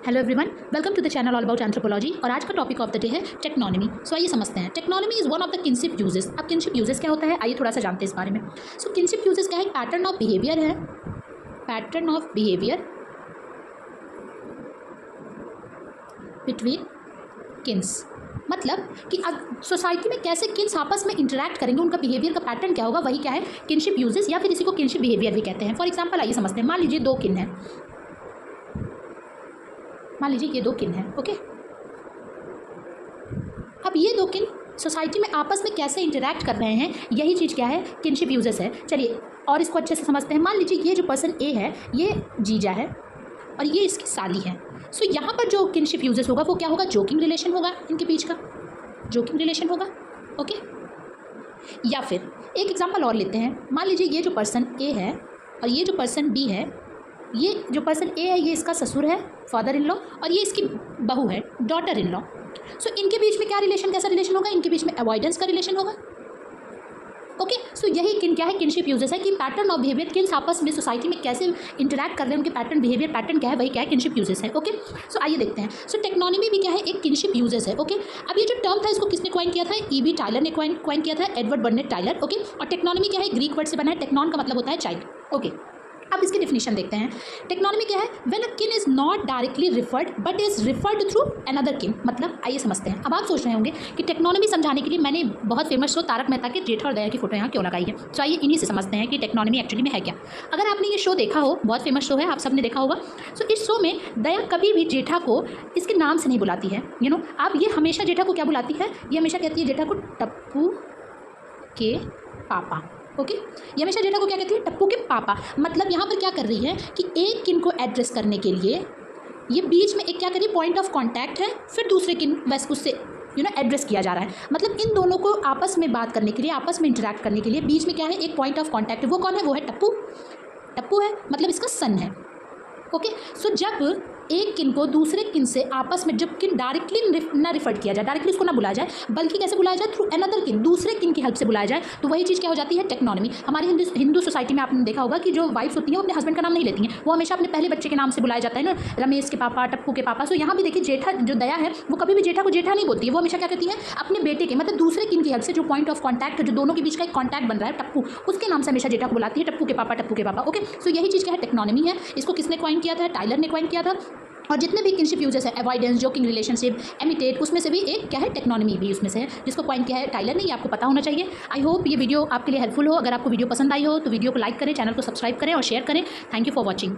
Hello everyone, welcome to the channel all about anthropology. और आज का टॉपिक ऑफ द डे है टेक्नोनॉमी। सो आइए समझते हैं teknonymy is one of the kinship usages. अब किनशिप यूजेस क्या होता है, आइए थोड़ा सा जानते हैं इस बारे में। सो किनशिप यूजेस क्या है, पैटर्न ऑफ बिहेवियर है, pattern of behaviour between Keynes. मतलब कि सोसाइटी में कैसे किन्स आपस में इंटरैक्ट करेंगे, उनका बिहेवियर का पैटर्न क्या होगा, वही क्या है किनशिप यूजेस, या फिर इसी को किनशिप बिहेवियर भी कहते हैं। फॉर एग्जाम्पल आइए समझते हैं। मान लीजिए दो किन हैं, मान लीजिए ये दो किन हैं, ओके। अब ये दो किन सोसाइटी में आपस में कैसे इंटरैक्ट कर रहे हैं, यही चीज़ क्या है, किनशिप यूजेस है। चलिए और इसको अच्छे से समझते हैं। मान लीजिए ये जो पर्सन ए है, ये जीजा है और ये इसकी साली है। सो यहाँ पर जो किनशिप यूजेस होगा वो क्या होगा, जोकिंग रिलेशन होगा, इनके बीच का जोकिंग रिलेशन होगा, ओके। या फिर एक एग्जांपल और लेते हैं। मान लीजिए ये जो पर्सन ए है और ये जो पर्सन बी है, ये जो पर्सन ए है ये इसका ससुर है, फादर इन लॉ, और ये इसकी बहू है, डॉटर इन लॉ। सो इनके बीच में क्या रिलेशन, कैसा रिलेशन होगा, इनके बीच में अवॉइडेंस का रिलेशन होगा, ओके। सो यही किन क्या है, किनशिप यूजेस है कि पैटर्न ऑफ बिहेवियर, किन्स आपस में सोसाइटी में कैसे इंटरैक्ट कर रहे हैं, उनके पैटर्न बिहेवियर पैटर्न क्या है, वही क्या है, किनशिप यूजेस है, ओके। सो आइए देखते हैं। सो टेक्नोनॉमी भी क्या है, एक किनशिप यूजेस है, ओके। अब ये जो टर्म था इसको किसने क्वाइन किया था, ई.बी. टायलर ने क्वाइन किया था, एडवर्ड बर्नेट टायलर, ओके। और टेक्नोनॉमी क्या है, ग्रीक वर्ड से बना है, टेक्नॉन का मतलब होता है चाइल्ड, ओके। अब इसकी डिफिनेशन देखते हैं। टेक्नोनॉमी क्या है, व्हेन अ किन is not directly referred but is referred through another किन। मतलब आइए समझते हैं। अब आप सोच रहे होंगे कि टेक्नोनॉमी समझाने के लिए मैंने बहुत फेमस शो तारक मेहता के जेठा और दया की फोटो यहाँ क्यों लगाई है। तो आइए इन्हीं से समझते हैं कि टेक्नोनॉमी एक्चुअली में है क्या। अगर आपने ये शो देखा हो, बहुत फेमस शो है, आप सबने देखा होगा। सो इस शो में दया कभी भी जेठा को इसके नाम से नहीं बुलाती है, आप ये हमेशा जेठा को क्या बुलाती है, ये हमेशा कहती है जेठा को टप्पू के पापा, ओके। ये हमेशा जेठा को क्या कहती है, टप्पू के पापा। मतलब यहाँ पर क्या कर रही है कि एक किन को एड्रेस करने के लिए ये बीच में एक क्या कर रही है, पॉइंट ऑफ कांटेक्ट है, फिर दूसरे किन बस उससे एड्रेस किया जा रहा है। मतलब इन दोनों को आपस में बात करने के लिए, आपस में इंटरैक्ट करने के लिए बीच में क्या है, एक पॉइंट ऑफ कांटेक्ट है। वो कौन है, वो है टप्पू। टप्पू है मतलब इसका सन है, ओके। सो जब एक किन को दूसरे किन से आपस में, जब किन डायरेक्टली ना रिफर किया जाए, डायरेक्टली उसको ना बुलाया जाए, बल्कि कैसे बुलाया जाए, थ्रू अनदर किन, दूसरे किन की हेल्प से बुलाया जाए, तो वही चीज़ क्या हो जाती है, टेक्नोनॉमी। हमारी हिंदू सोसाइटी में आपने देखा होगा कि जो वाइफ्स होती हैं वो अपने हस्बैंड का नाम नहीं लेती हैं, वो हमेशा अपने पहले बच्चे के नाम से बुलाया जाता है ना, रमेश के पापा, टप्पू के पापा। सो यहाँ भी देखिए जेठा जो दया है वो कभी भी जेठा को जेठा नहीं बोलती है, वो हमेशा क्या कहती है, अपने बेटे के मतलब दूसरे किन की हेल्प से, जो पॉइंट ऑफ कॉन्टैक्ट है, जो दोनों के बीच का एक कॉन्टैक्ट बन रहा है, टप्पू, उसके नाम से हमेशा जेठा को बुलाती है, टप्पू के पापा, टप्पू के पापा, ओके। सो यही चीज़ क्या है, टेक्नोनॉमी है। इसको किसने क्वाइन किया था, टायलर ने क्वाइन किया था। और जितने भी किनशिप यूजेस है, अवॉइडेंस, जोकिंग रिलेशनशिप, एमिटेट, उसमें से भी एक क्या है, टेक्नोनॉमी भी उसमें से है, जिसको पॉइंट किया है टायलर ने। ये आपको पता होना चाहिए। आई होप ये वीडियो आपके लिए हेल्पफुल हो। अगर आपको वीडियो पसंद आई हो तो वीडियो को लाइक करें, चैनल को सब्सक्राइब करें और शेयर करें। Thank you for watching.